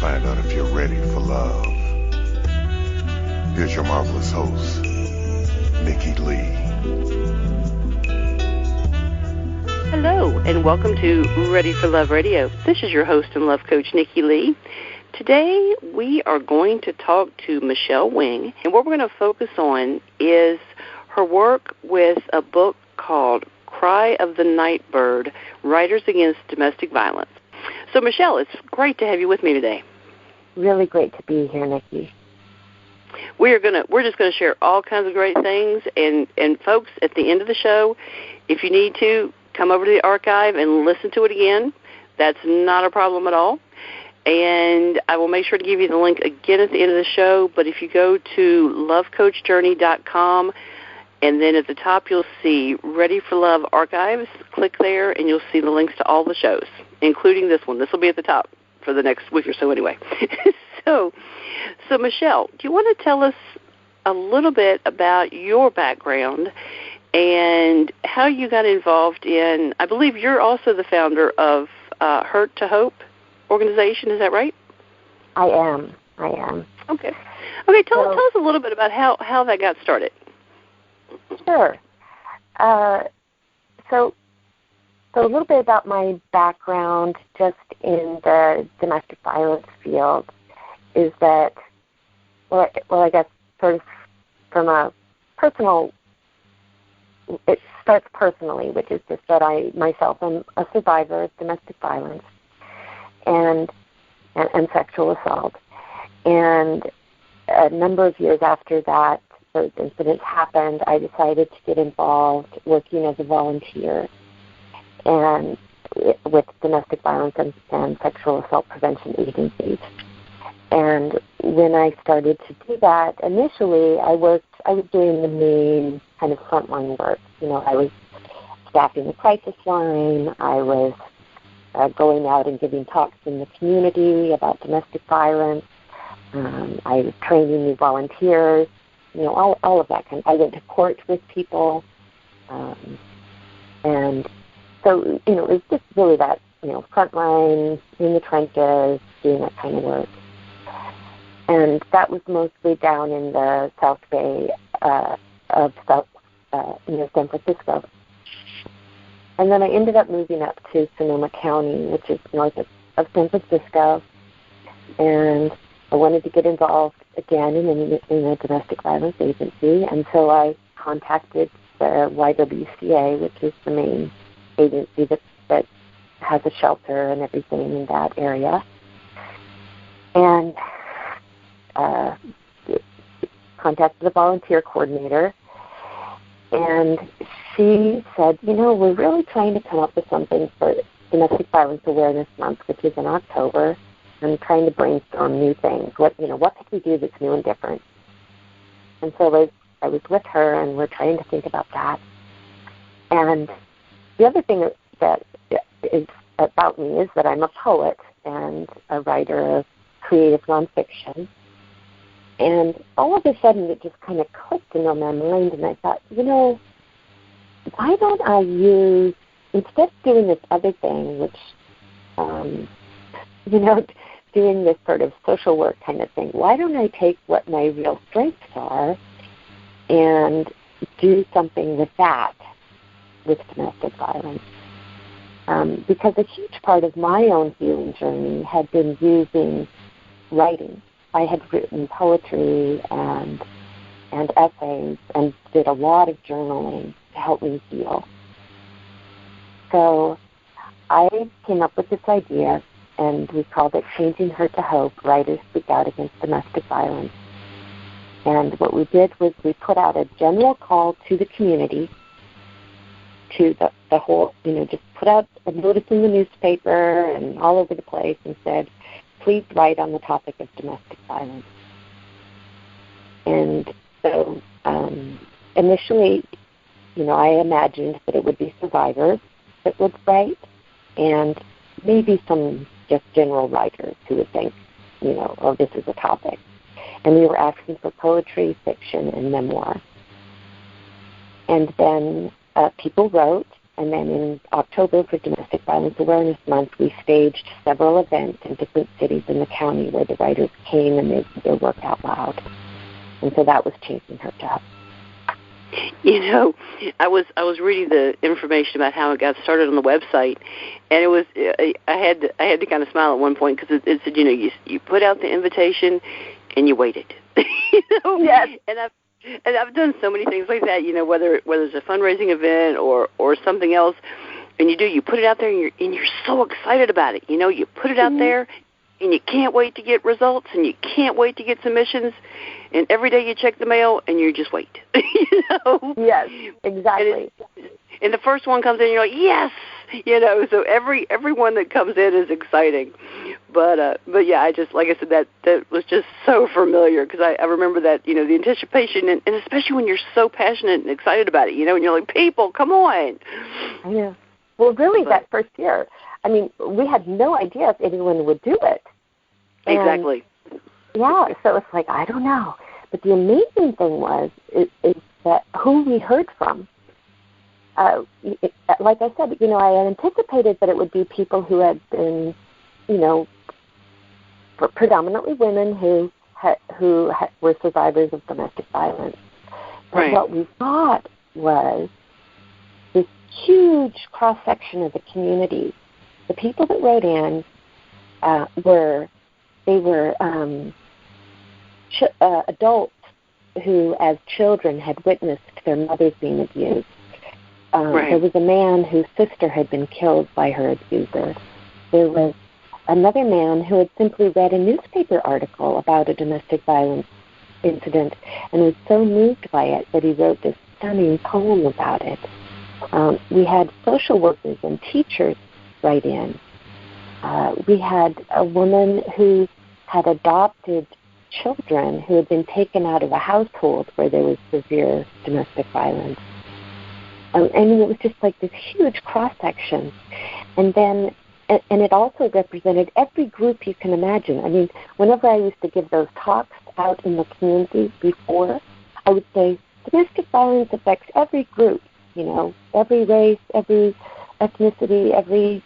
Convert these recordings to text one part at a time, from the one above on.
find out if you're ready for love. Here's your marvelous host, Nikki Lee. Hello, and welcome to Ready for Love Radio. This is your host and love coach, Nikki Lee. Today, we are going to talk to Michelle Wing, and what we're going to focus on is her work with a book called Cry of the Nightbird, Writers Against Domestic Violence. So, Michelle, it's great to have you with me today. Really great to be here, Nikki. We're just going to share all kinds of great things, and folks, at the end of the show, if you need to, come over to the archive and listen to it again. That's not a problem at all. And I will make sure to give you the link again at the end of the show. But if you go to lovecoachjourney.com, and then at the top you'll see Ready for Love Archives, click there, and you'll see the links to all the shows, including this one. This will be at the top for the next week or so anyway. So Michelle, do you want to tell us a little bit about your background and how you got involved in, I believe you're also the founder of Hurt to Hope organization, is that right? I am. Okay, tell us a little bit about how that got started. Sure. So a little bit about my background just in the domestic violence field is that, well, I guess sort of from a personal, it starts personally, which is just that I myself am a survivor of domestic violence and sexual assault. And a number of years after that, those incidents happened, I decided to get involved working as a volunteer and with domestic violence and sexual assault prevention agencies. And when I started to do that, initially I was doing the main kind of frontline work. You know, I was staffing the crisis line. I was going out and giving talks in the community about domestic violence. I was training new volunteers. You know, all of that kind of. I went to court with people, and so you know, it was just really that, you know, frontline in the trenches, doing that kind of work. And that was mostly down in the South Bay of San Francisco. And then I ended up moving up to Sonoma County, which is north of San Francisco, and I wanted to get involved again in a domestic violence agency, and so I contacted the YWCA, which is the main agency that has a shelter and everything in that area, and contacted the volunteer coordinator, and she said, you know, we're really trying to come up with something for Domestic Violence Awareness Month, which is in October, and trying to brainstorm new things. What could we do that's new and different? And so I was with her, and we're trying to think about that. And the other thing that is about me is that I'm a poet and a writer of creative nonfiction. And all of a sudden, it just kind of clicked into my mind, and I thought, you know, why don't I use, instead of doing this other thing, which, doing this sort of social work kind of thing, why don't I take what my real strengths are and do something with that, with domestic violence? Because a huge part of my own healing journey had been using writing. I had written poetry and essays and did a lot of journaling to help me heal. So I came up with this idea, and we called it Changing Hurt to Hope, Writers Speak Out Against Domestic Violence. And what we did was we put out a general call to the community, to the whole, just put out a notice in the newspaper and all over the place and said, please write on the topic of domestic violence. And so initially, I imagined that it would be survivors that would write, and maybe some just general writers who would think, oh, this is a topic. And we were asking for poetry, fiction, and memoir. And then people wrote, And then in October, for Domestic Violence Awareness Month, we staged several events in different cities in the county where the writers came and they did their work out loud. And so that was Chasing Her to Hope. You know, I was reading the information about how it got started on the website, and it was I had to kind of smile at one point because it said, you know, you put out the invitation and you waited. You know? Yes. And I've done so many things like that. You know, whether it's a fundraising event or something else, and you put it out there and you're so excited about it. You know, you put it out there. And you can't wait to get results, and you can't wait to get submissions, and every day you check the mail, and you just wait. You know? Yes, exactly. And the first one comes in, and you're like, yes! You know, so every one that comes in is exciting. But yeah, I just, like I said, that was just so familiar, because I remember that, you know, the anticipation, and especially when you're so passionate and excited about it, you know, and you're like, people, come on. Yeah. Well, really, that first year, I mean, we had no idea if anyone would do it. And, exactly. Yeah, so it's like, I don't know. But the amazing thing is that who we heard from. Like I said, you know, I had anticipated that it would be people who had been, you know, predominantly women who were survivors of domestic violence. But right. What we got was this huge cross-section of the community. The people that wrote in were adults who, as children, had witnessed their mothers being abused. Right. There was a man whose sister had been killed by her abuser. There was another man who had simply read a newspaper article about a domestic violence incident and was so moved by it that he wrote this stunning poem about it. We had social workers and teachers write in. We had a woman who had adopted children who had been taken out of a household where there was severe domestic violence. I mean, it was just like this huge cross-section. And it also represented every group you can imagine. I mean, whenever I used to give those talks out in the community before, I would say, domestic violence affects every group, you know, every race, every ethnicity, every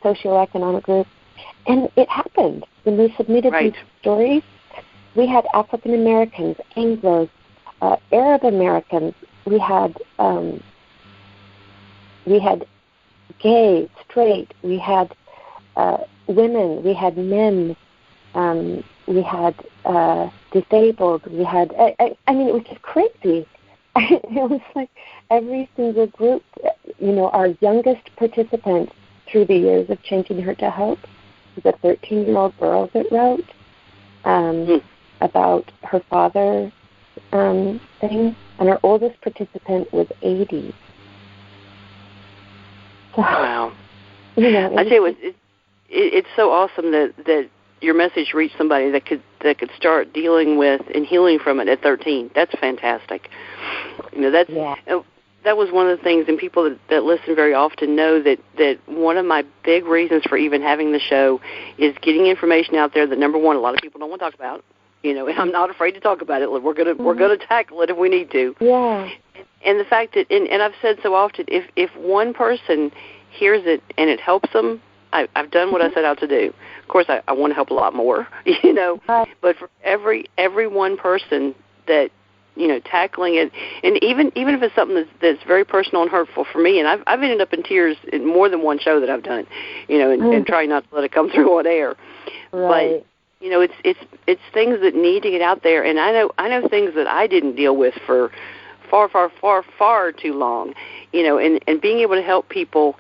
socioeconomic group. And it happened. When we submitted right. these stories, we had African Americans, Anglos, Arab Americans. We had gay, straight. We had women. We had men. We had disabled. We had. I mean, it was just crazy. It was like every single group. You know, our youngest participant through the years of Changing Her to Hope was a 13-year-old girl that wrote about her father thing, and our oldest participant was 80. So, wow. You know, I tell you, it's so awesome that your message reached somebody that could start dealing with and healing from it at 13. That's fantastic. You know, that was one of the things, and people that listen very often know that one of my big reasons for even having the show is getting information out there that, number one, a lot of people don't want to talk about. You know, and I'm not afraid to talk about it. We're gonna tackle it if we need to. Yeah. And the fact that, and I've said so often, if one person hears it and it helps them, I've done what I set out to do. Of course, I want to help a lot more, you know. But for every one person that, you know, tackling it, and even if it's something that's very personal and hurtful for me, and I've ended up in tears in more than one show that I've done, you know, and trying not to let it come through on air. Right. But you know, it's things that need to get out there, and I know things that I didn't deal with for far too long, you know, and being able to help people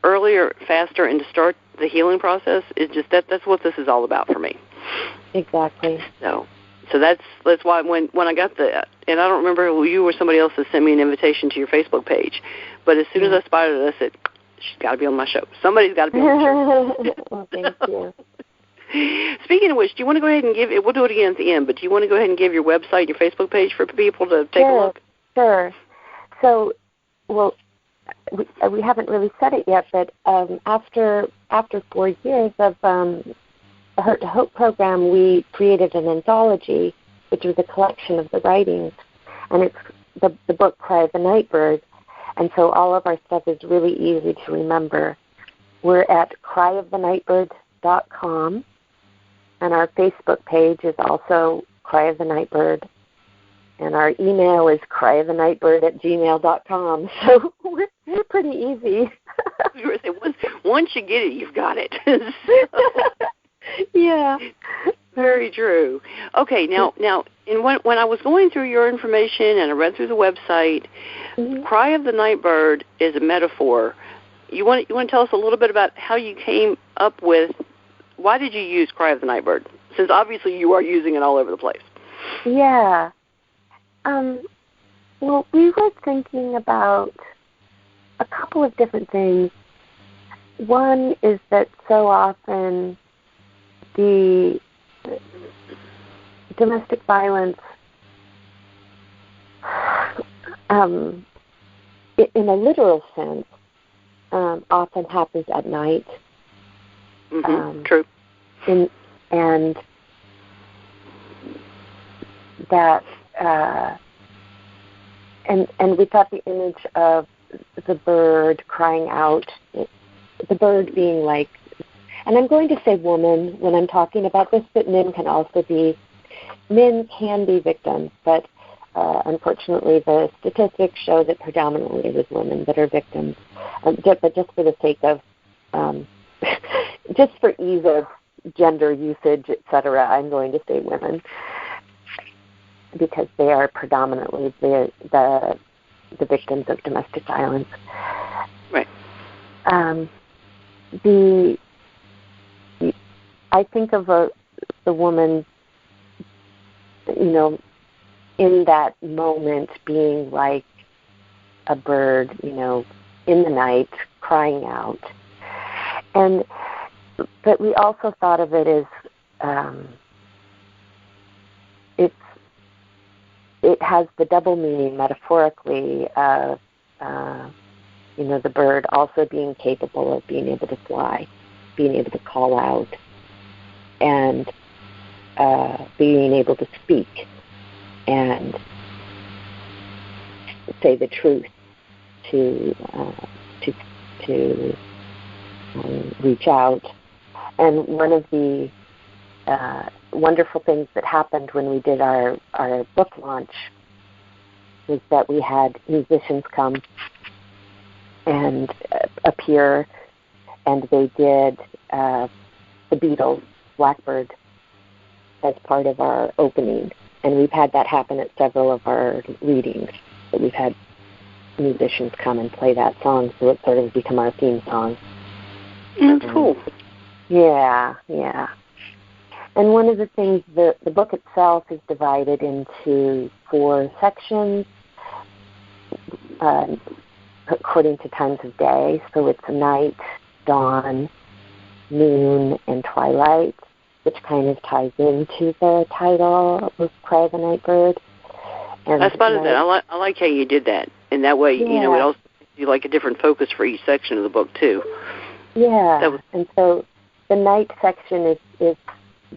earlier, faster, and to start the healing process is just that's what this is all about for me. Exactly. So that's why when I got and I don't remember who you or somebody else that sent me an invitation to your Facebook page, but as soon as I spotted it, I said, she's got to be on my show. Somebody's got to be on the show. Well, thank you. Speaking of which, do you want to go ahead and we'll do it again at the end, but do you want to go ahead and give your website and your Facebook page for people to take a look? Sure. So, well, we haven't really said it yet, but after 4 years of the Hurt to Hope program, we created an anthology, which was a collection of the writings, and the book Cry of the Nightbird, and so all of our stuff is really easy to remember. We're at cryofthenightbird.com, and our Facebook page is also Cry of the Nightbird, and our email is cryofthenightbird@gmail.com. So we're pretty easy. Once you get it, you've got it. Yeah. Very true. Okay, now, and when I was going through your information and I read through the website, Cry of the Nightbird is a metaphor. You want to tell us a little bit about how you came up with, why did you use Cry of the Nightbird? Since obviously you are using it all over the place. Yeah. Well, we were thinking about a couple of different things. One is that so often the domestic violence in a literal sense often happens at night. True. And that and we thought the image of the bird crying out, the bird being like, and I'm going to say woman when I'm talking about this, but men can be victims, but unfortunately the statistics show that predominantly it is women that are victims. But just for the sake of, just for ease of gender usage, etc., I'm going to say women, because they are predominantly the victims of domestic violence. Right. I think of the woman, in that moment being like a bird, in the night, crying out. But we also thought of it as it has the double meaning metaphorically of the bird also being capable of being able to fly, being able to call out, and being able to speak and say the truth, to reach out. And one of the wonderful things that happened when we did our book launch was that we had musicians come and appear, and they did the Beatles' Blackbird as part of our opening. And we've had that happen at several of our readings, that we've had musicians come and play that song, so it's sort of become our theme song. That's cool. Yeah. And one of the things, the book itself is divided into 4 sections according to times of day. So it's night, dawn, noon, and twilight, which kind of ties into the title of Cry of the Nightbird. And I spotted that. I like how you did that. And that way, it also gives you like a different focus for each section of the book, too. Yeah. And so the night section is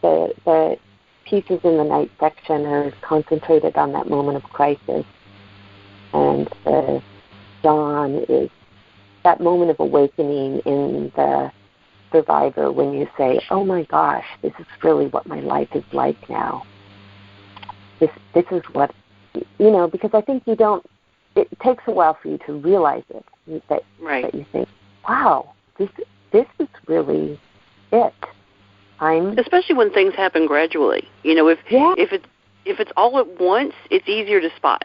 the pieces in the night section are concentrated on that moment of crisis. And the dawn is that moment of awakening in the survivor, when you say, oh my gosh, this is really what my life is like now. This is what, because I think it takes a while for you to realize it, that you think, wow, this is really it. Especially when things happen gradually. If it's all at once, it's easier to spot.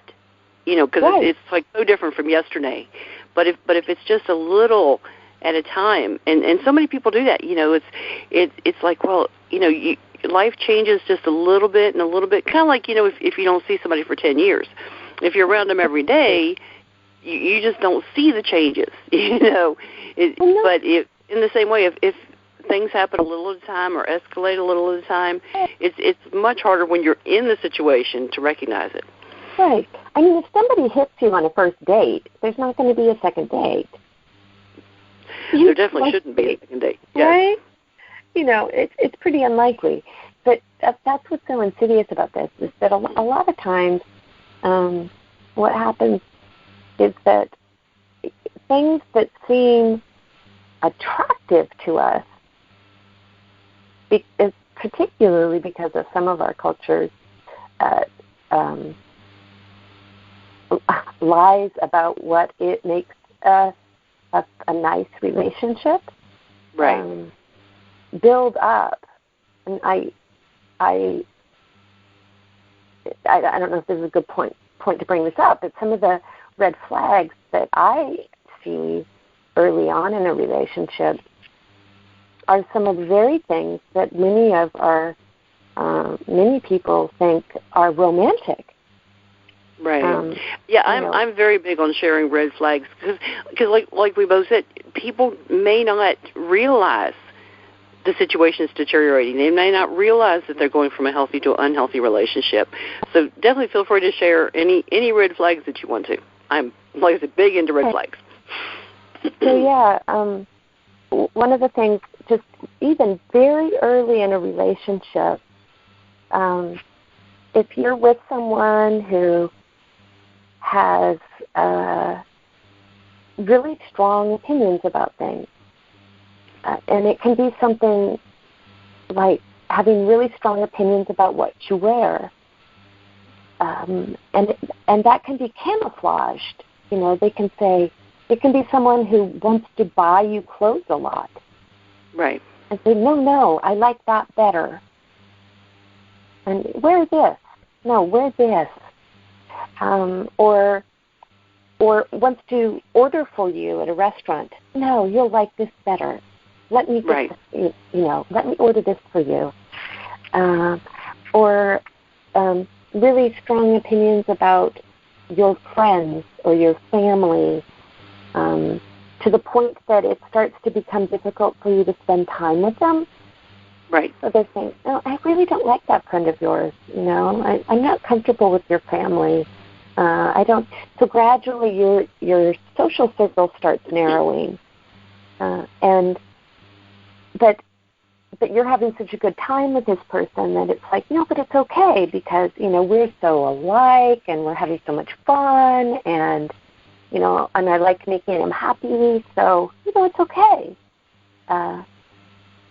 Because it's like so different from yesterday. But if it's just a little at a time, and so many people do that. It's like, well, life changes just a little bit and a little bit. Kind of like if you don't see somebody for 10 years, if you're around them every day, you just don't see the changes. But in the same way, if things happen a little at a time or escalate a little at a time, it's much harder when you're in the situation to recognize it. Right. I mean, if somebody hits you on a first date, there's not going to be a second date. There definitely shouldn't be a second date. Yes. Right? It's pretty unlikely. But that's what's so insidious about this, is that a lot of times what happens is that things that seem attractive to us, particularly because of some of our culture's lies about what it makes a nice relationship, right, build up. And I don't know if this is a good point to bring this up, but some of the red flags that I see early on in a relationship are some of the very things that many people think are romantic. Right. I'm very big on sharing red flags because like we both said, people may not realize the situation is deteriorating. They may not realize that they're going from a healthy to an unhealthy relationship. So definitely feel free to share any red flags that you want to. I'm, like I said, big into red flags. So one of the things, just even very early in a relationship, if you're with someone who has really strong opinions about things, and it can be something like having really strong opinions about what you wear, and that can be camouflaged. You know, they can say, it can be someone who wants to buy you clothes a lot. Right. And say, no, I like that better. And wear this. No, wear this. Or wants to order for you at a restaurant. No, you'll like this better. Let me get this, let me order this for you. Or really strong opinions about your friends or your family, to the point that it starts to become difficult for you to spend time with them. Right. So they're saying, no, I really don't like that friend of yours. You know, I'm not comfortable with your family. I don't. So gradually, your social circle starts narrowing, but you're having such a good time with this person that it's like, no, but it's okay because we're so alike and we're having so much fun and and I like making him happy, so it's okay. And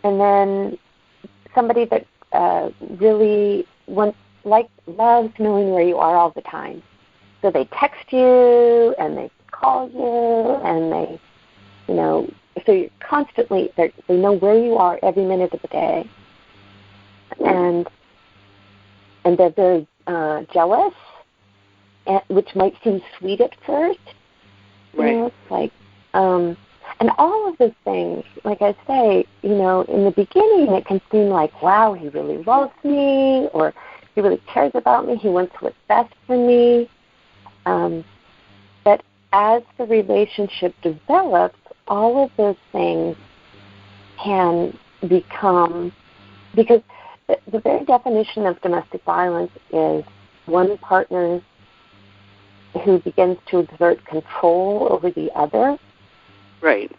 then somebody that really loves knowing where you are all the time. So they text you and they call you and they, so you're constantly, they know where you are every minute of the day. And they're very jealous, which might seem sweet at first. Right. It's like, and all of those things, like I say, in the beginning it can seem like, wow, he really loves me, or he really cares about me, he wants what's best for me. But as the relationship develops, all of those things can become, because the very definition of domestic violence is one partner who begins to exert control over the other. Right.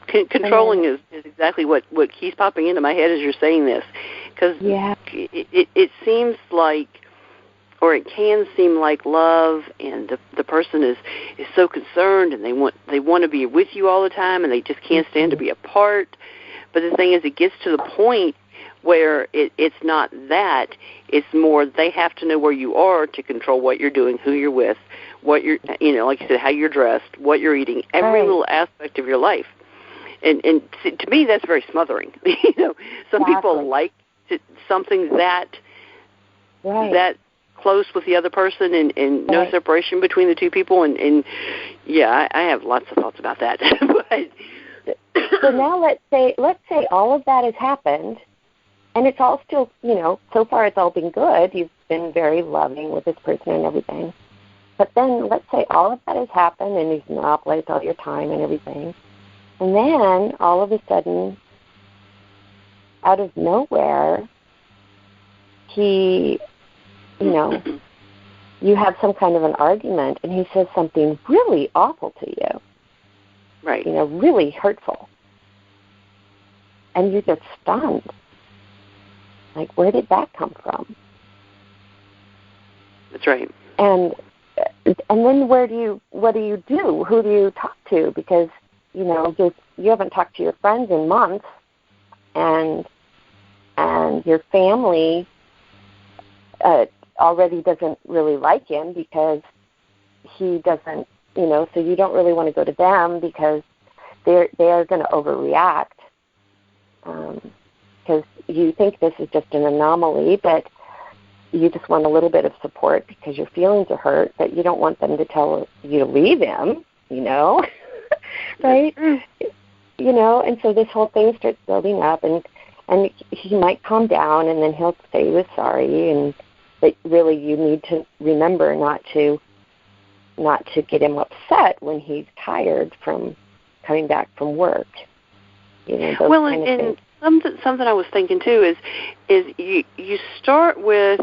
Controlling is exactly what keeps popping into my head as you're saying this, because it seems like, or it can seem like love, and the person is so concerned, and they want to be with you all the time, and they just can't stand to be apart. But the thing is, it gets to the point where it's not that; it's more they have to know where you are to control what you're doing, who you're with, what you're, like you said, how you're dressed, what you're eating, every little aspect of your life. And to me, that's very smothering. Some people like something that close with the other person, and no separation between the two people. And I have lots of thoughts about that. But so now let's say all of that has happened, and it's all still, so far it's all been good. You've been very loving with this person and everything. But then let's say all of that has happened, and you've monopolized all your time and everything. And then all of a sudden, out of nowhere, he, you have some kind of an argument, and he says something really awful to you. Right. Really hurtful. And you get stunned. Like, where did that come from? That's right. And and then what do you do? Who do you talk to? Because, you haven't talked to your friends in months, and your family already doesn't really like him because he doesn't, so you don't really want to go to them because they are going to overreact because you think this is just an anomaly, but you just want a little bit of support because your feelings are hurt, but you don't want them to tell you to leave him, right? And so this whole thing starts building up, and he might calm down, and then he'll say he was sorry, but really you need to remember not to get him upset when he's tired from coming back from work. Those kind of things. Something I was thinking too is you start with,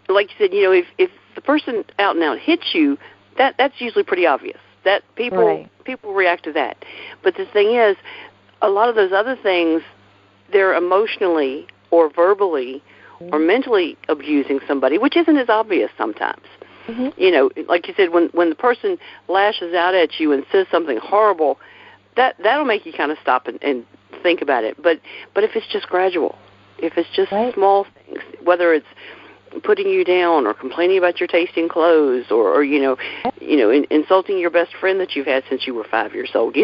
like you said, if the person out and out hits you, that's usually pretty obvious. That people react to that. But the thing is, a lot of those other things, they're emotionally or verbally or mentally abusing somebody, which isn't as obvious sometimes. Mm-hmm. Like you said, when the person lashes out at you and says something horrible, that'll make you kind of stop and think about it. But if it's just gradual, if it's just small things, whether it's putting you down or complaining about your taste in clothes or insulting your best friend that you've had since you were 5 years old,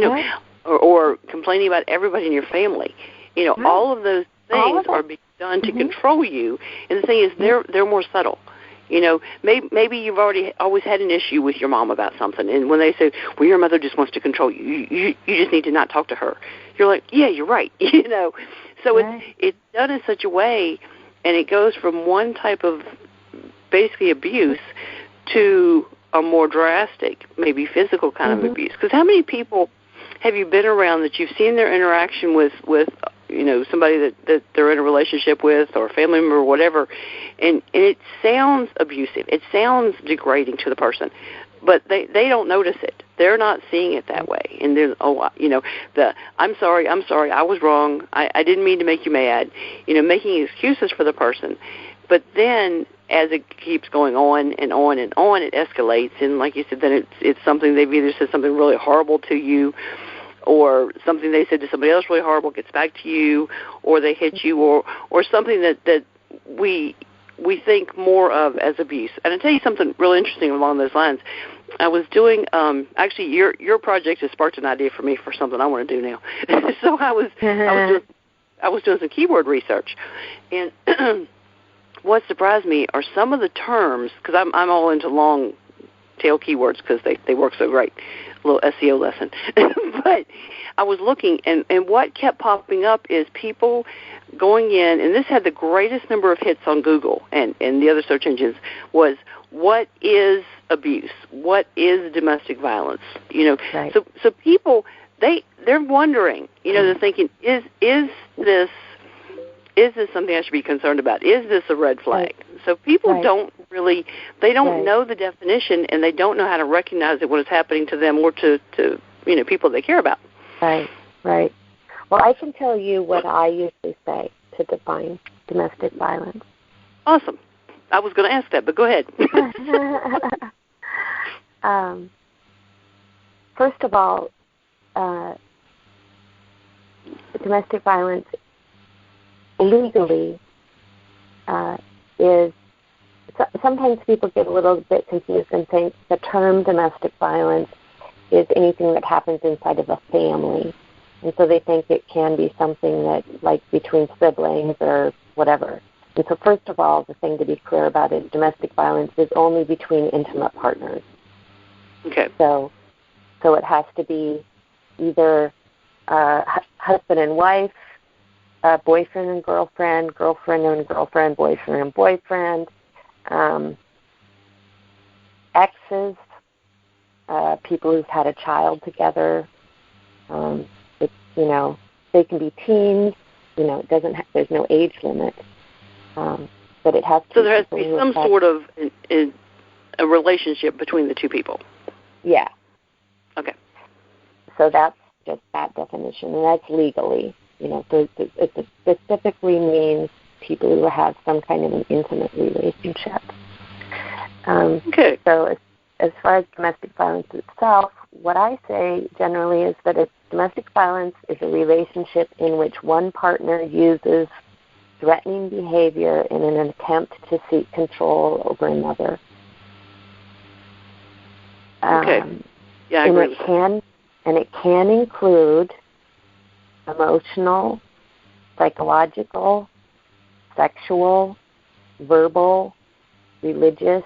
or complaining about everybody in your family, all of those things are being done to control you. And the thing is, they're more subtle. Maybe you've always had an issue with your mom about something, and when they say, well, your mother just wants to control you, you just need to not talk to her. You're like, yeah, you're right. So it's done in such a way, and it goes from one type of basically abuse to a more drastic, maybe physical kind of abuse. Because how many people have you been around that you've seen their interaction with somebody that they're in a relationship with or a family member or whatever, and it sounds abusive. It sounds degrading to the person, but they don't notice it. They're not seeing it that way. And there's, I'm sorry, I was wrong. I didn't mean to make you mad. Making excuses for the person. But then as it keeps going on and on and on, it escalates. And like you said, then it's something they've either said something really horrible to you, or something they said to somebody else really horrible gets back to you, or they hit you, or something that we think more of as abuse. And I'll tell you something really interesting along those lines. I was doing, actually, your project has sparked an idea for me for something I want to do now. So I was doing some keyword research, and what surprised me are some of the terms, because I'm all into long tail keywords because they work so great. A little SEO lesson. But I was looking, and what kept popping up is people going in, and this had the greatest number of hits on Google and the other search engines, was what is abuse? What is domestic violence? Right. So people, they're wondering, they're thinking, is this something I should be concerned about? Is this a red flag? Right. So people don't really, they don't know the definition, and they don't know how to recognize it when it's happening to them or to people they care about. Right. Well, I can tell you what I usually say to define domestic violence. Awesome. I was going to ask that, but go ahead. First of all, domestic violence legally is, sometimes people get a little bit confused and think the term domestic violence is anything that happens inside of a family. And so they think it can be something that, like, between siblings or whatever. And so first of all, the thing to be clear about is domestic violence is only between intimate partners. Okay. So it has to be either husband and wife, boyfriend and girlfriend, girlfriend and girlfriend, boyfriend and boyfriend, exes, people who've had a child together. They can be teens. It doesn't. There's no age limit. But it has to. So there has to be some sort of a relationship between the two people. Yeah. Okay. So that's just that definition, and that's legally. So it specifically means people who have some kind of an intimate relationship. Okay. So as far as domestic violence itself, what I say generally is that domestic violence is a relationship in which one partner uses threatening behavior in an attempt to seek control over another. Okay. Yeah, I agree with that. And it can include emotional, psychological, sexual, verbal, religious,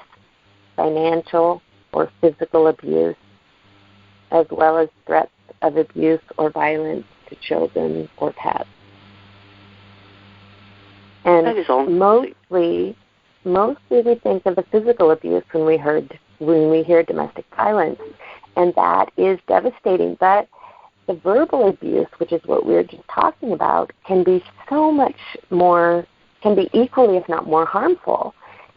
financial, or physical abuse, as well as threats of abuse or violence to children or pets. And mostly we think of the physical abuse when we hear domestic violence, and that is devastating. But the verbal abuse, which is what we were just talking about, can be so much more, can be equally, if not more, harmful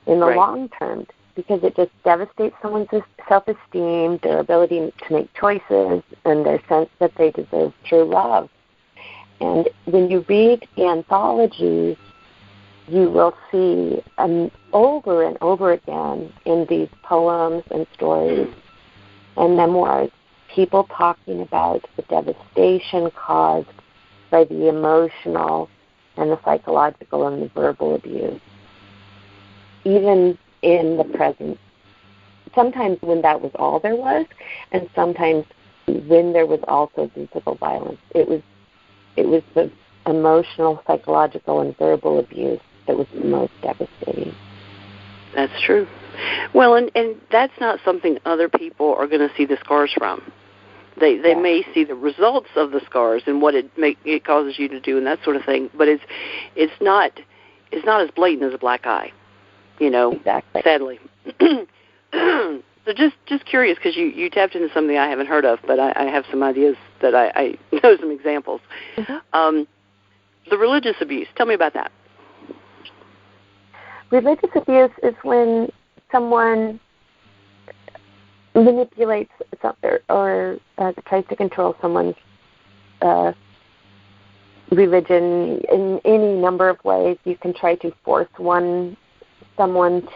in the long term, because it just devastates someone's self-esteem, their ability to make choices, and their sense that they deserve true love. And when you read the anthologies, you will see over and over again in these poems and stories and memoirs, people talking about the devastation caused by the emotional and the psychological and the verbal abuse, even in the present. Sometimes when that was all there was, and sometimes when there was also physical violence. It was the emotional, psychological, and verbal abuse that was the most devastating. That's true. Well, and that's not something other people are going to see the scars from. They may see the results of the scars and what it causes you to do and that sort of thing, but it's not as blatant as a black eye, Exactly. Sadly. So just curious, because you tapped into something I haven't heard of, but I have some ideas that I know some examples. Mm-hmm. The religious abuse. Tell me about that. Religious abuse is when someone manipulates or tries to control someone's religion in any number of ways. You can try to force someone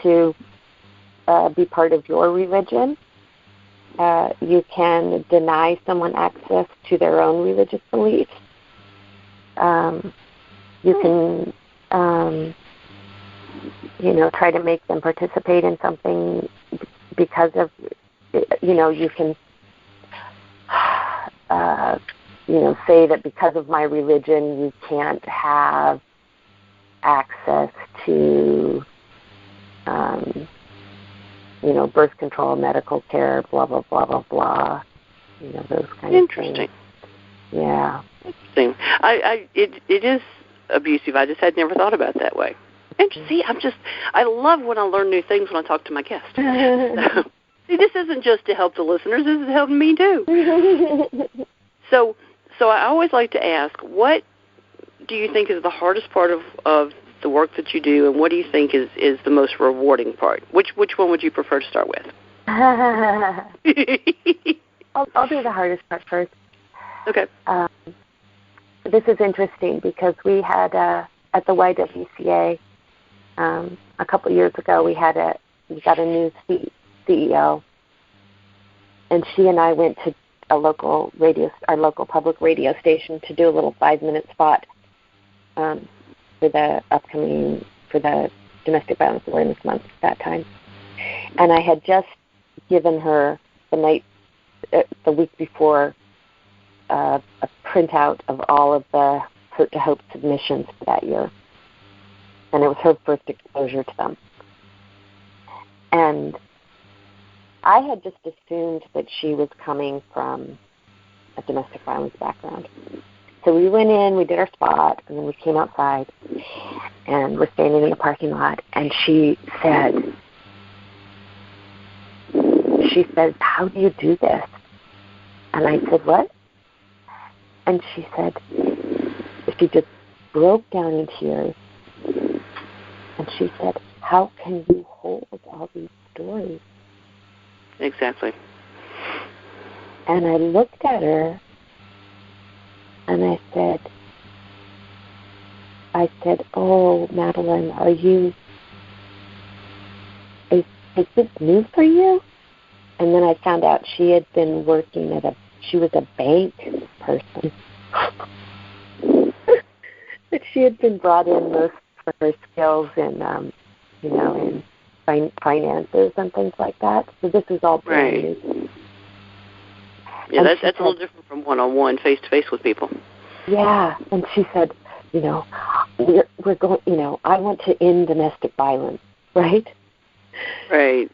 to be part of your religion. You can deny someone access to their own religious beliefs. You can, try to make them participate in something because of, you can, say that because of my religion you can't have access to, birth control, medical care, blah, blah, blah, blah, blah. Those kind of things. Interesting. Yeah. Interesting. It is abusive. I just had never thought about it that way. And see, I love when I learn new things when I talk to my guests. See, this isn't just to help the listeners. This is helping me too. So I always like to ask, what do you think is the hardest part of the work that you do, and what do you think is the most rewarding part? Which one would you prefer to start with? I'll do the hardest part first. Okay. This is interesting because we had at the YWCA a couple years ago. We got a new CEO, and she and I went to our local public radio station to do a little 5-minute spot for the Domestic Violence Awareness Month at that time. And I had just given her the week before, a printout of all of the Hurt to Hope submissions for that year. And it was her first exposure to them. And I had just assumed that she was coming from a domestic violence background. So we went in, we did our spot, and then we came outside, and we're standing in the parking lot, and she said, "How do you do this?" And I said, "What?" And she said, she just broke down in tears, and she said, "How can you hold all these stories?" Exactly. And I looked at her, and I said, "Oh, Madeline, is this new for you?" And then I found out she had been working she was a bank person. That she had been brought in most for her skills in, in finances and things like that. So this is all brand new. Yeah, that's a little different from one-on-one, face-to-face with people. Yeah, and she said, we're going, I want to end domestic violence, right? Right.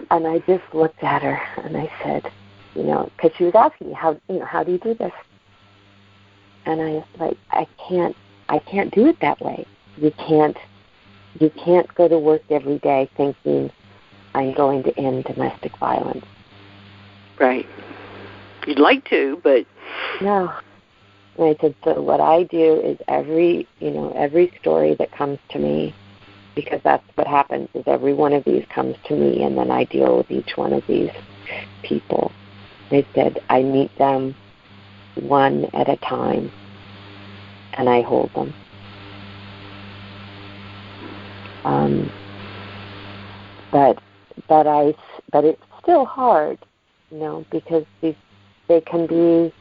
And I just looked at her and I said, because she was asking me how do you do this? And I was like, I can't do it that way. You can't go to work every day thinking I'm going to end domestic violence. Right. You'd like to, but no. And I said, so what I do is every story that comes to me, because that's what happens, is every one of these comes to me, and then I deal with each one of these people. I said, I meet them one at a time, and I hold them. But it's still hard, because they can be,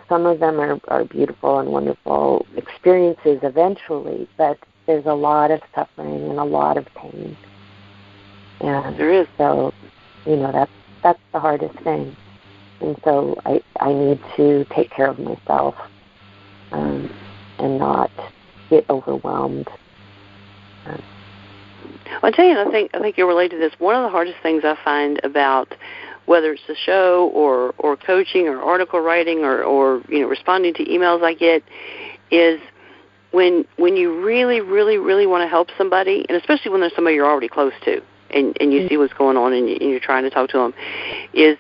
some of them are beautiful and wonderful experiences eventually, but there's a lot of suffering and a lot of pain. And there is. So, that's the hardest thing. And so I need to take care of myself and not get overwhelmed. I'll tell you, I think you're related to this. One of the hardest things I find about whether it's the show or coaching or article writing or responding to emails I get is when you really, really, really want to help somebody, and especially when there's somebody you're already close to and you see what's going on and you're trying to talk to them, is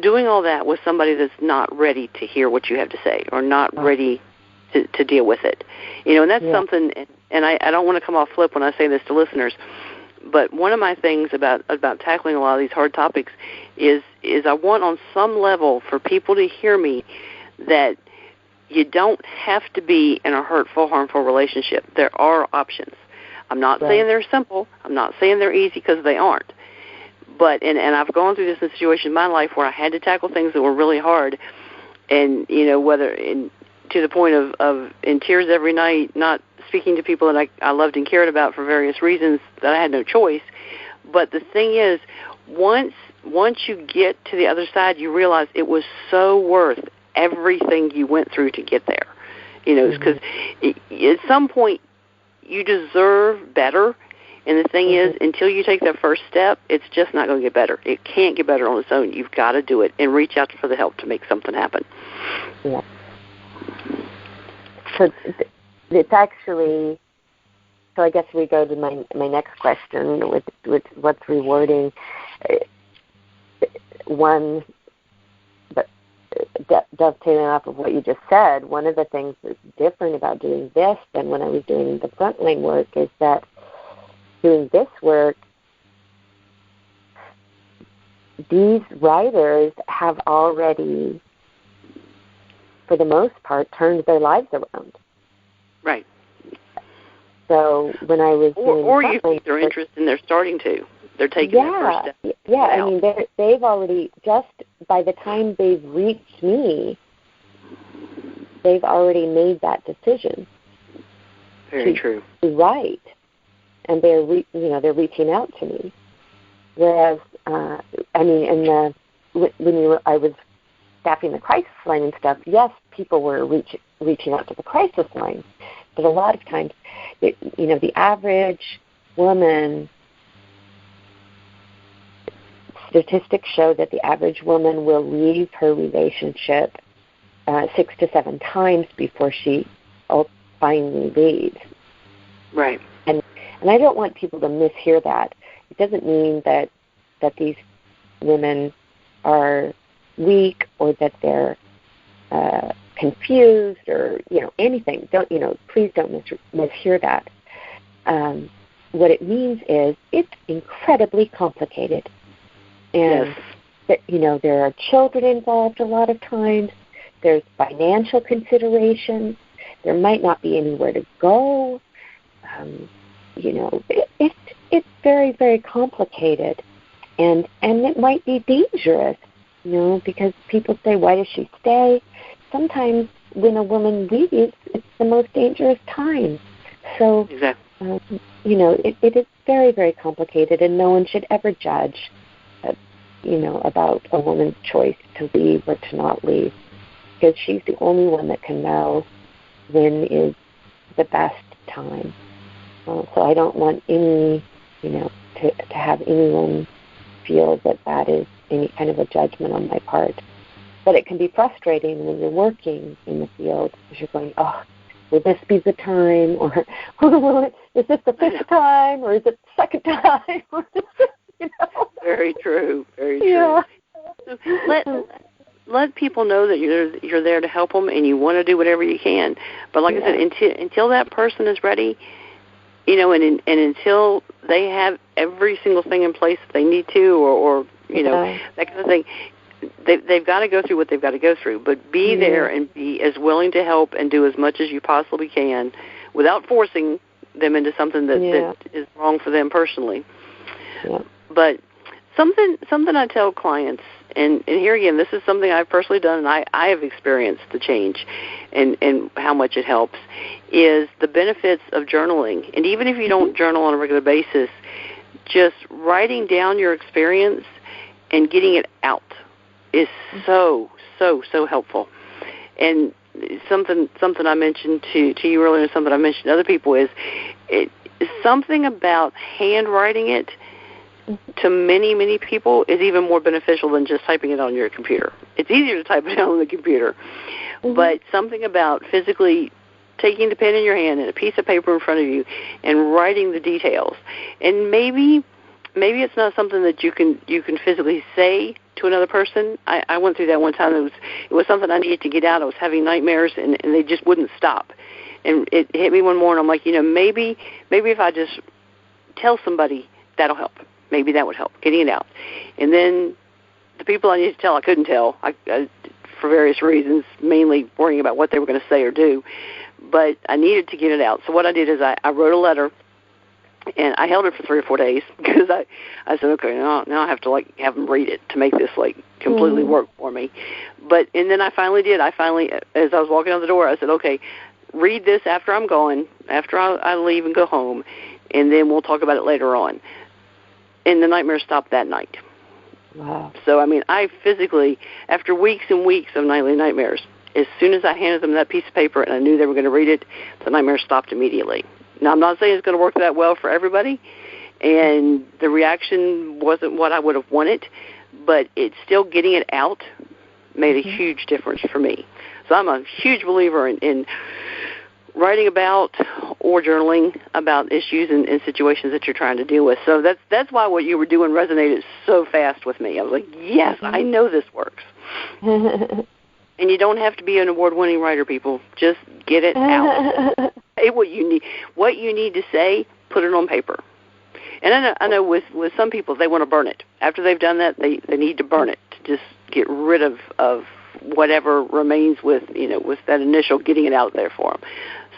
doing all that with somebody that's not ready to hear what you have to say or not ready to deal with it. And that's something, and I don't want to come off flip when I say this to listeners, but one of my things about tackling a lot of these hard topics is I want on some level for people to hear me that you don't have to be in a hurtful, harmful relationship. There are options. I'm not saying they're simple. I'm not saying they're easy, because they aren't. But and I've gone through this in a situation in my life where I had to tackle things that were really hard, and to the point of in tears every night, not speaking to people that I loved and cared about for various reasons that I had no choice. But the thing is, once you get to the other side, you realize it was so worth everything you went through to get there. Because at some point you deserve better. And the thing is, until you take that first step, it's just not going to get better. It can't get better on its own. You've got to do it and reach out for the help to make something happen. Yeah. So it's actually, so I guess we go to my next question, with what's rewarding. One, but dovetailing off of what you just said, one of the things that's different about doing this than when I was doing the frontline work is that doing this work, these writers have already, for the most part, turned their lives around. Right. So when I was or you think they're interested and they're starting to. They're taking that first step. Yeah, I mean, they've already, just by the time they've reached me, they've already made that decision. Very true. To write, and they're reaching out to me. Whereas, I was staffing the crisis line and stuff, yes, people were reaching out to the crisis line, but a lot of times, the average woman, statistics show that the average woman will leave her relationship 6 to 7 times before she finally leaves. Right. And I don't want people to mishear that. It doesn't mean that these women are weak or that they're confused or anything. Please don't mishear that. What it means is it's incredibly complicated, and that there are children involved a lot of times. There's financial considerations. There might not be anywhere to go. It's very, very complicated, And it might be dangerous, because people say, why does she stay? Sometimes when a woman leaves, it's the most dangerous time. So, exactly. It is very, very complicated, and no one should ever judge, about a woman's choice to leave or to not leave, because she's the only one that can know when is the best time. So I don't want to have anyone feel that is any kind of a judgment on my part. But it can be frustrating when you're working in the field because you're going, will this be the time? Or is this the fifth time? Or is it the second time? Very true. Very true. Yeah. So let people know that you're there to help them and you want to do whatever you can. But like I said, until that person is ready, and until they have every single thing in place that they need to, or that kind of thing, they've got to go through what they've got to go through. But be there and be as willing to help and do as much as you possibly can without forcing them into something that is wrong for them personally. Yeah. But something I tell clients, and here again, this is something I've personally done, and I have experienced the change and how much it helps, is the benefits of journaling. And even if you don't journal on a regular basis, just writing down your experience and getting it out is so helpful. And something I mentioned to you earlier, and something I mentioned to other people is something about handwriting it to many people is even more beneficial than just typing it on your computer. It's easier to type it on the computer, but something about physically taking the pen in your hand and a piece of paper in front of you and writing the details. And maybe it's not something that you can physically say to another person. I went through that one time. It was something I needed to get out. I was having nightmares and they just wouldn't stop. And it hit me one morning. I'm like, maybe if I just tell somebody, that'll help. Maybe that would help, getting it out. And then the people I needed to tell, I couldn't tell I for various reasons, mainly worrying about what they were going to say or do. But I needed to get it out. So what I did is I wrote a letter, and I held it for 3 or 4 days because I said, okay, now I have to have them read it to make this completely work for me. And then I finally did. As I was walking out the door, I said, okay, read this after I'm gone, after I leave and go home, and then we'll talk about it later on. And the nightmare stopped that night. Wow. So, I physically, after weeks and weeks of nightly nightmares, as soon as I handed them that piece of paper and I knew they were going to read it, the nightmare stopped immediately. Now, I'm not saying it's going to work that well for everybody, and the reaction wasn't what I would have wanted, but it's still getting it out made a huge difference for me. So I'm a huge believer in writing about or journaling about issues and situations that you're trying to deal with. So that's why what you were doing resonated so fast with me. I was like, yes, I know this works. And you don't have to be an award-winning writer, people. Just get it out. Say what you need to say, put it on paper. And I know with some people, they want to burn it. After they've done that, they need to burn it to just get rid of whatever remains with that initial getting it out there for them.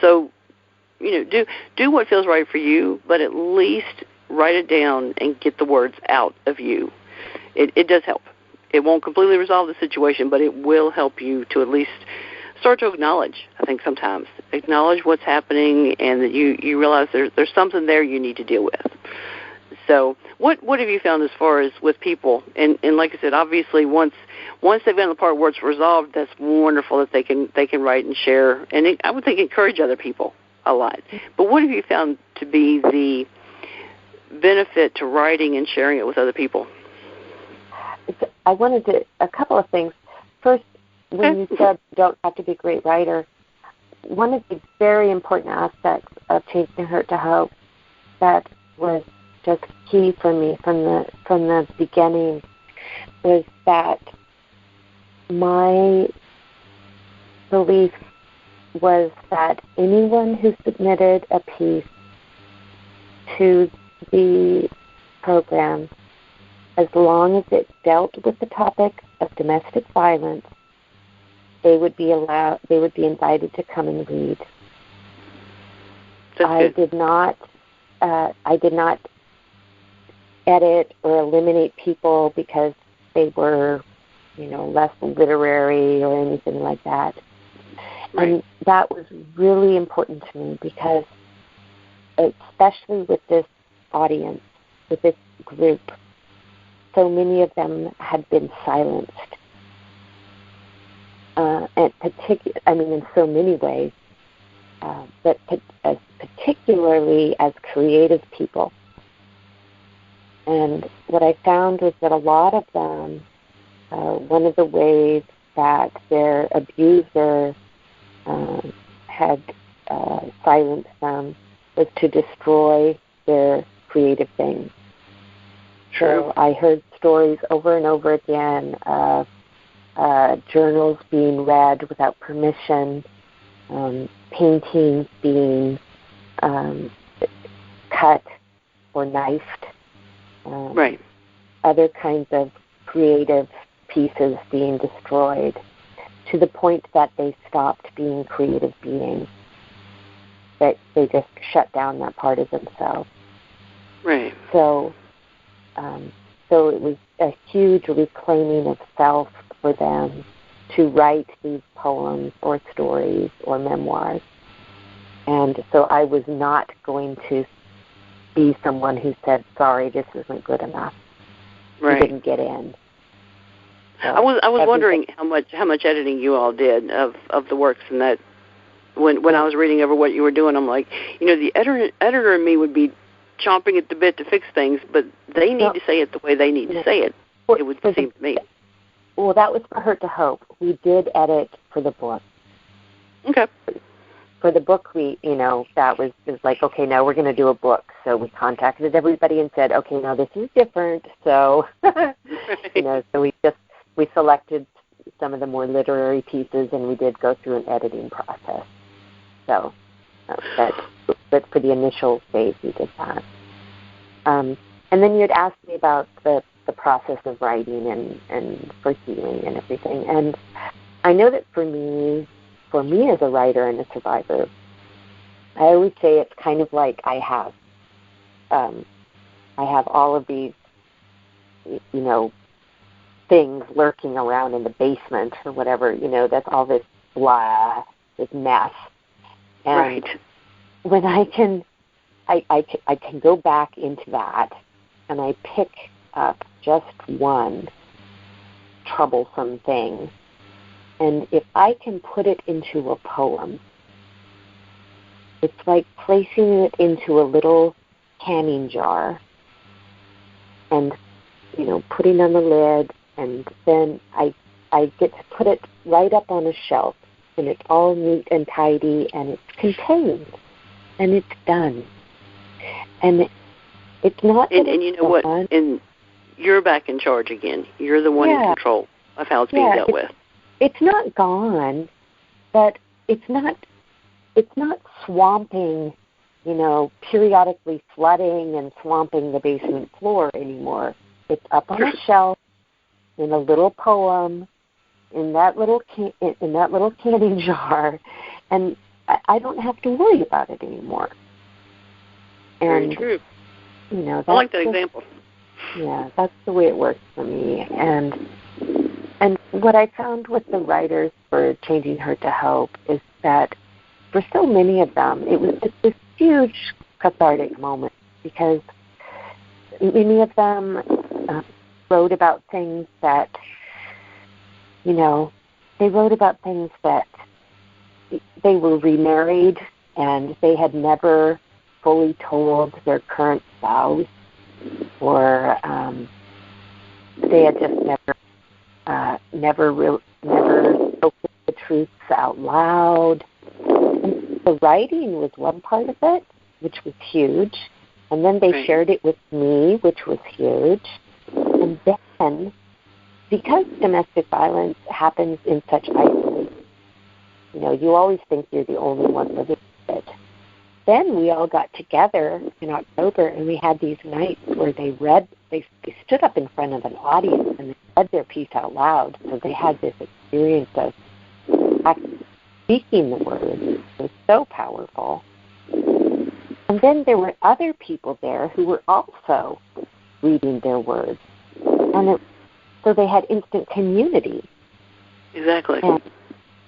So, do what feels right for you, but at least write it down and get the words out of you. It does help. It won't completely resolve the situation, but it will help you to at least start to acknowledge, I think sometimes. Acknowledge what's happening and that you realize there's something there you need to deal with. So what have you found as far as with people? And like I said, obviously once they've gotten the part where it's resolved, that's wonderful that they can write and share. And I would think encourage other people a lot. But what have you found to be the benefit to writing and sharing it with other people? I wanted to, a couple of things. First, when you said you don't have to be a great writer, one of the very important aspects of Changing Hurt to Hope that was just key for me from the beginning was that my belief was that anyone who submitted a piece to the program, as long as it dealt with the topic of domestic violence, they would be invited to come and read. I did not edit or eliminate people because they were, less literary or anything like that. Right. And that was really important to me because, especially with this audience, with this group, so many of them had been silenced. And in so many ways, but particularly as creative people. And what I found was that a lot of them, one of the ways that their abuser had silenced them was to destroy their creative things. True. So I heard stories over and over again of journals being read without permission, paintings being cut or knifed, Right. other kinds of creative pieces being destroyed, to the point that they stopped being creative beings, that they just shut down that part of themselves. Right. So it was a huge reclaiming of self for them to write these poems or stories or memoirs. And so I was not going to be someone who said, sorry, this isn't good enough. Right. You didn't get in. So I was wondering how much editing you all did of the works, and that when I was reading over what you were doing, I'm like, the editor in me would be chomping at the bit to fix things, but they need to say it the way they need to say it. It would seem to me. Well, that was for Hurt to Hope. We did edit for the book. Okay. For the book, that was like, okay, now we're going to do a book. So we contacted everybody and said, okay, now this is different. So, so we selected some of the more literary pieces, and we did go through an editing process. So, but for the initial phase, we did that. And then you had asked me about the process of writing and for healing and everything. And I know that for me as a writer and a survivor, I always say it's kind of like I have all of these, things lurking around in the basement or whatever, that's all this blah, this mess. And right. when I can go back into that, and I pick up just one troublesome thing, and if I can put it into a poem, it's like placing it into a little canning jar and, putting on the lid, and then I get to put it right up on a shelf, and it's all neat and tidy, and it's contained, and it's done. And it's not. And you know what? And you're back in charge again. You're the one in control of how it's being dealt with. It's not gone, but it's not swamping, periodically flooding and swamping the basement floor anymore. It's up on a shelf in a little poem in that little canning jar, and I don't have to worry about it anymore. And, very true. That's I like that example. Yeah, that's the way it works for me. And what I found with the writers for Changing Hurt to Hope is that for so many of them, it was just this huge cathartic moment, because many of them wrote about things that, they wrote about things that they were remarried and they had never fully told their current spouse, or they had just never spoken the truths out loud. And the writing was one part of it, which was huge, and then they shared it with me, which was huge. And then, because domestic violence happens in such isolation, you always think you're the only one living with it. Then we all got together in October, and we had these nights where they stood up in front of an audience and they read their piece out loud. So they had this experience of speaking the words. It was so powerful. And then there were other people there who were also reading their words. And so they had instant community. Exactly. And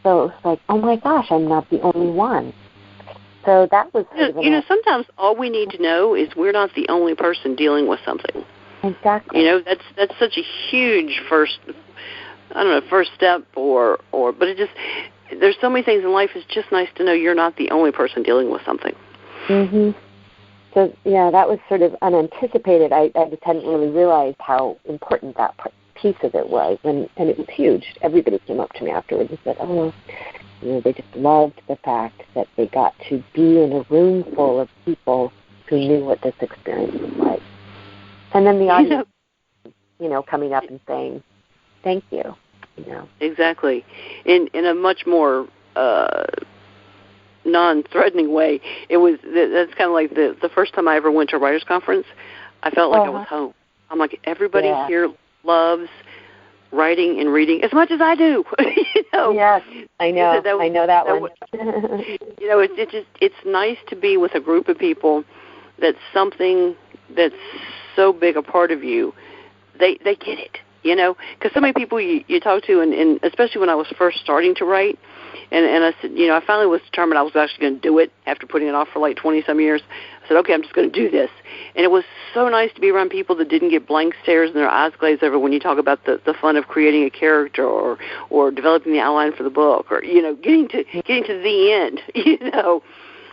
so it's like, oh my gosh, I'm not the only one. So that was sometimes all we need to know is we're not the only person dealing with something. Exactly. That's such a huge first step but it just, there's so many things in life. It's just nice to know you're not the only person dealing with something. Mhm. So yeah, that was sort of unanticipated. I just hadn't really realized how important that piece of it was, and it was huge. Everybody came up to me afterwards and said, "Oh, they just loved the fact that they got to be in a room full of people who knew what this experience was like." And then the audience, coming up and saying, "Thank you." Exactly, in a much more non-threatening way. That's kind of like the first time I ever went to a writers' conference. I felt like I was home. I'm like, everybody here loves writing and reading as much as I do. Yes, I know. I know that one. It's nice to be with a group of people that's something that's so big a part of you. They get it. Because so many people you talk to, and especially when I was first starting to write, and I said, I finally was determined I was actually going to do it after putting it off for like 20-some years. I said, okay, I'm just going to do this. And it was so nice to be around people that didn't get blank stares and their eyes glazed over when you talk about the fun of creating a character or developing the outline for the book or, getting to the end,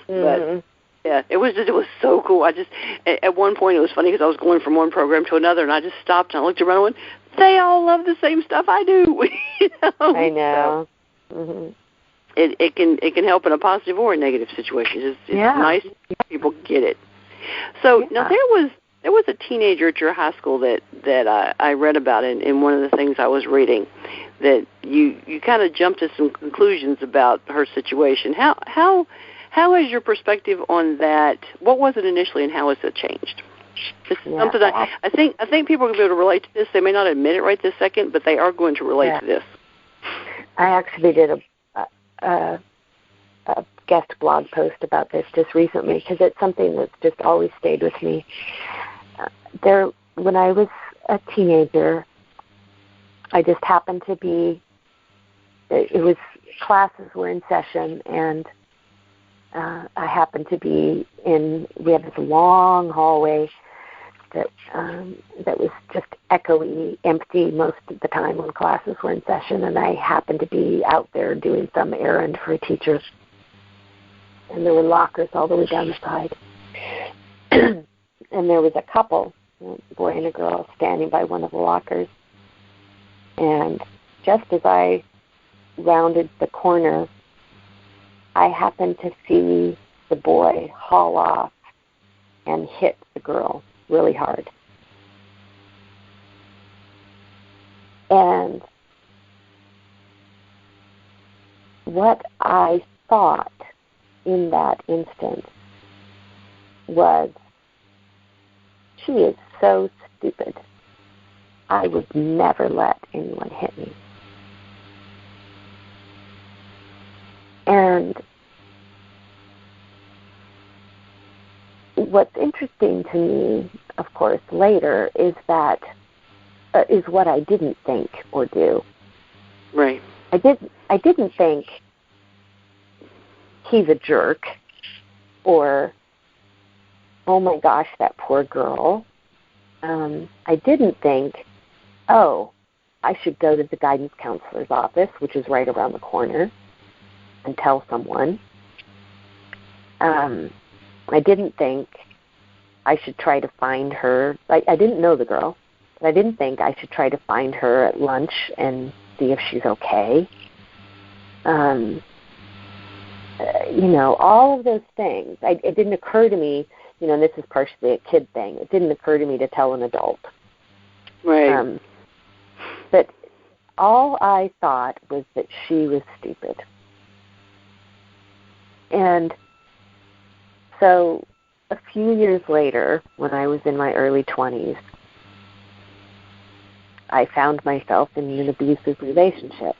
But yeah, it was so cool. I just, at one point it was funny because I was going from one program to another, and I just stopped and I looked around and went, they all love the same stuff I do. I know. So, it can help in a positive or a negative situation. It's nice people get it. So now there was a teenager at your high school that I read about in one of the things I was reading, that you kind of jumped to some conclusions about her situation. How has your perspective on that? What was it initially, and how has it changed? This is something I think people are going to be able to relate to this. They may not admit it right this second, but they are going to relate to this. I actually did a guest blog post about this just recently because it's something that's just always stayed with me. When I was a teenager, I just happened to be. It was classes were in session, and I happened to be we had this long hallway that was just echoey, empty most of the time when classes were in session, and I happened to be out there doing some errand for a teacher, and there were lockers all the way down the side, and there was a couple, a boy and a girl, standing by one of the lockers, and just as I rounded the corner, I happened to see the boy haul off and hit the girl really hard. And what I thought in that instance was, she is so stupid. I would never let anyone hit me. And what's interesting to me, of course, later is what I didn't think or do. Right. I didn't think he's a jerk or, oh my gosh, that poor girl. I didn't think, oh, I should go to the guidance counselor's office, which is right around the corner, and tell someone. I didn't think I should try to find her. I didn't know the girl, but I didn't think I should try to find her at lunch and see if she's okay. All of those things. It didn't occur to me, and this is partially a kid thing, it didn't occur to me to tell an adult. Right. But all I thought was that she was stupid. And so a few years later, when I was in my early 20s, I found myself in an abusive relationship.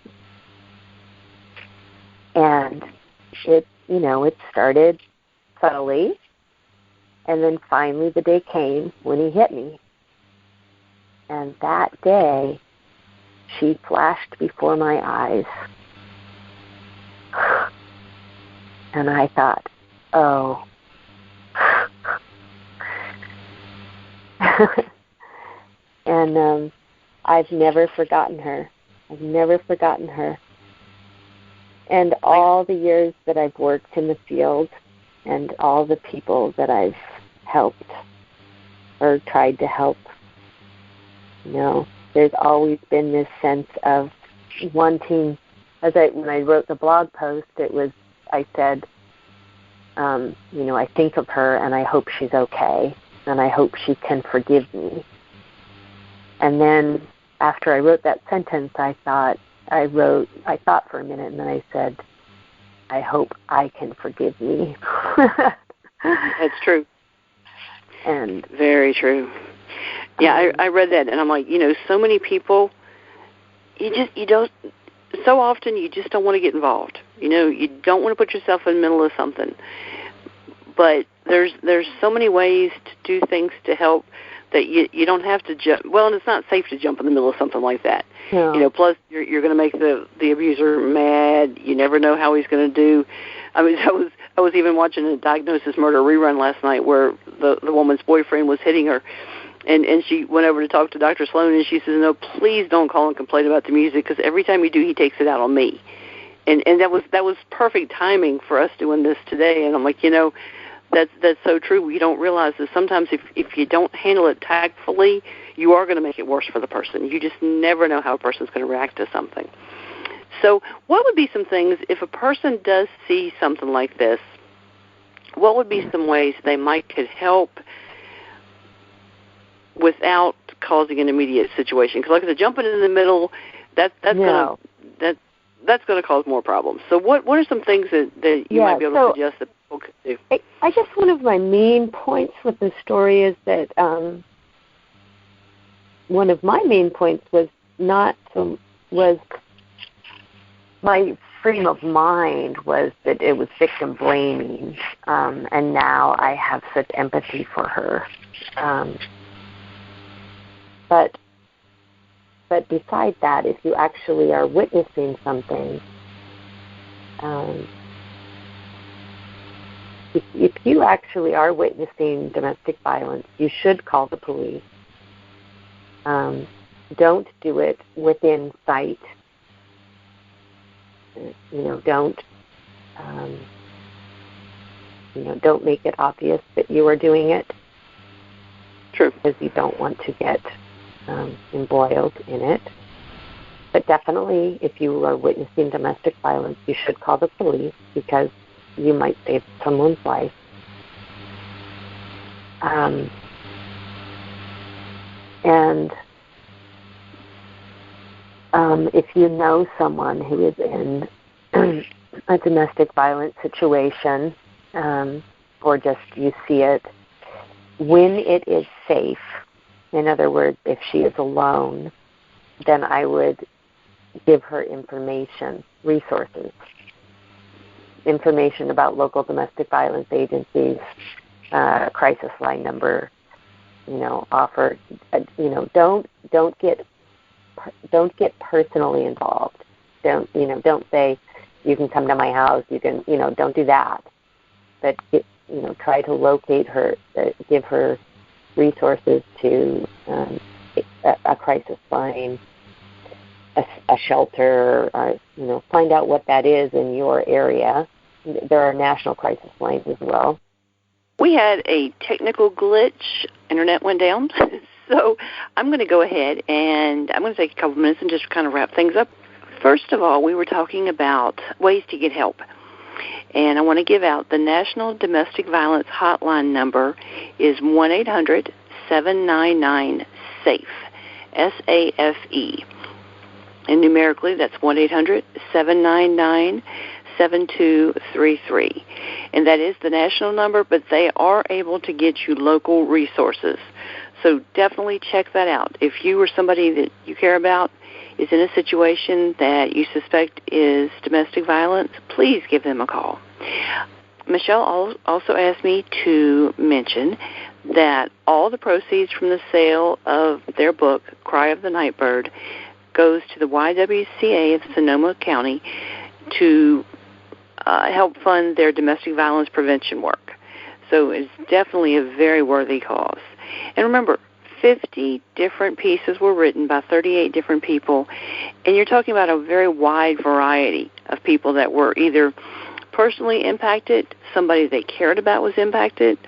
And it started subtly, and then finally the day came when he hit me. And that day, she flashed before my eyes. And I thought, oh. And I've never forgotten her. I've never forgotten her. And all the years that I've worked in the field and all the people that I've helped or tried to help, there's always been this sense of wanting. When I wrote the blog post, I said, I think of her and I hope she's okay and I hope she can forgive me. And then after I wrote that sentence, I thought for a minute, and then I said, I hope I can forgive me. That's true. And very true. Yeah, I read that, and I'm like, so many people, you don't, so often you just don't want to get involved. You don't want to put yourself in the middle of something. But there's so many ways to do things to help that you don't have to jump. Well, and it's not safe to jump in the middle of something like that. No. Plus you're going to make the abuser mad. You never know how he's going to do. I mean, I was even watching a Diagnosis Murder rerun last night where the woman's boyfriend was hitting her, and she went over to talk to Dr. Sloan, and she says, no, please don't call and complain about the music, because every time you do, he takes it out on me. And that was perfect timing for us doing this today. And I'm like, that's so true. We don't realize that sometimes if you don't handle it tactfully, you are going to make it worse for the person. You just never know how a person's going to react to something. So what would be some things, if a person does see something like this, what would be some ways they could help without causing an immediate situation? Because like I said, jumping in the middle, that's going to cause more problems. So what are some things that you might be able to suggest that people could do? I guess one of my main points with this story is that one of my main points was my frame of mind was that it was victim blaming, and now I have such empathy for her. But besides that, if you actually are witnessing something, if you actually are witnessing domestic violence, you should call the police. Don't do it within sight. Don't make it obvious that you are doing it. True. Because you don't want to get embroiled in it. But definitely, if you are witnessing domestic violence, you should call the police, because you might save someone's life. If you know someone who is in a domestic violence situation, or just you see it, when it is safe, in other words, if she is alone, then I would give her information about local domestic violence agencies, crisis line number, offer. Don't get personally involved. Don't say you can come to my house. You can, don't do that. But try to locate her, give her resources to a crisis line, a shelter. Find out what that is in your area. There are national crisis lines as well. We had a technical glitch. Internet went down. So I'm going to go ahead and I'm going to take a couple minutes and just kind of wrap things up. First of all, we were talking about ways to get help. And I want to give out the National Domestic Violence Hotline number is 1-800-799-SAFE, S-A-F-E. And numerically, that's 1-800-799-7233. And that is the national number, but they are able to get you local resources. So definitely check that out. If you or somebody that you care about is in a situation that you suspect is domestic violence, please give them a call. Michelle also asked me to mention that all the proceeds from the sale of their book, Cry of the Nightbird, goes to the YWCA of Sonoma County to help fund their domestic violence prevention work. So it's definitely a very worthy cause. And remember, 50 different pieces were written by 38 different people, and you're talking about a very wide variety of people that were either personally impacted, somebody they cared about was impacted,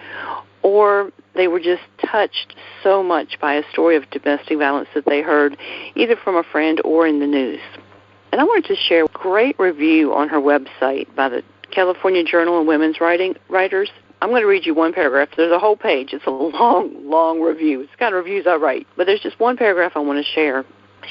or they were just touched so much by a story of domestic violence that they heard either from a friend or in the news. And I wanted to share a great review on her website by the California Journal of Women's Writers. I'm going to read you one paragraph. There's a whole page. It's a long, long review. It's the kind of reviews I write. But there's just one paragraph I want to share.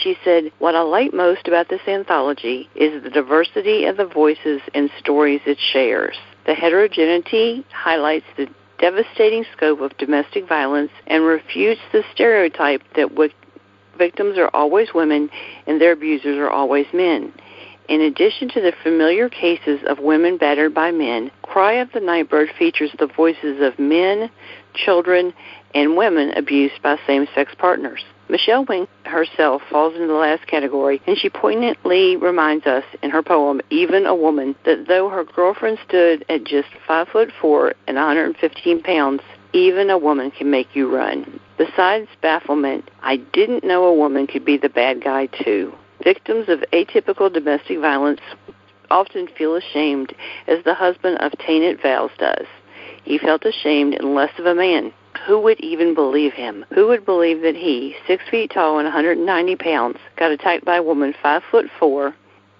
She said, "What I like most about this anthology is the diversity of the voices and stories it shares. The heterogeneity highlights the devastating scope of domestic violence and refutes the stereotype that victims are always women and their abusers are always men. In addition to the familiar cases of women battered by men, Cry of the Nightbird features the voices of men, children, and women abused by same-sex partners." Michelle Wing herself falls into the last category, and she poignantly reminds us in her poem, Even a Woman, that though her girlfriend stood at just 5'4" and 115 pounds, even a woman can make you run. Besides bafflement, I didn't know a woman could be the bad guy, too. Victims of atypical domestic violence often feel ashamed, as the husband of Tainted Vows does. He felt ashamed and less of a man. Who would even believe him? Who would believe that he, 6 feet tall and 190 pounds, got attacked by a woman 5'4"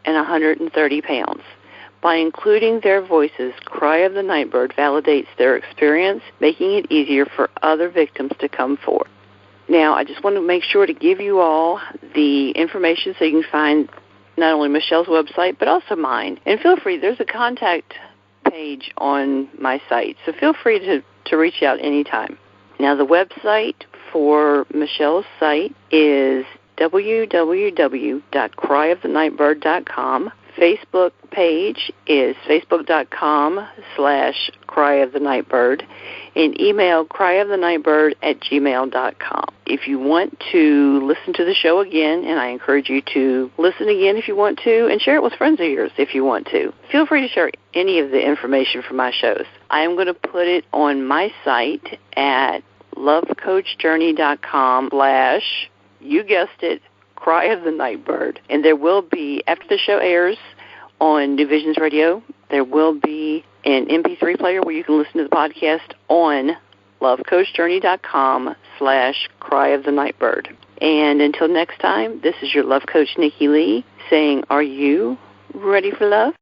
and 130 pounds? By including their voices, Cry of the Nightbird validates their experience, making it easier for other victims to come forward. Now, I just want to make sure to give you all the information so you can find not only Michelle's website, but also mine. And feel free, there's a contact page on my site, so feel free to reach out anytime. Now, the website for Michelle's site is www.cryofthenightbird.com. Facebook page is facebook.com/cryofthenightbird, and email cryofthenightbird@gmail.com. If you want to listen to the show again, and I encourage you to listen again if you want to, and share it with friends of yours if you want to, feel free to share any of the information from my shows. I am going to put it on my site at lovecoachjourney.com/ you guessed it, Cry of the Nightbird. And there will be, after the show airs on New Visions Radio, there will be an MP3 player where you can listen to the podcast on lovecoachjourney.com/ Cry of the Nightbird. And until next time, this is your Love Coach, Nikki Lee, saying, are you ready for love?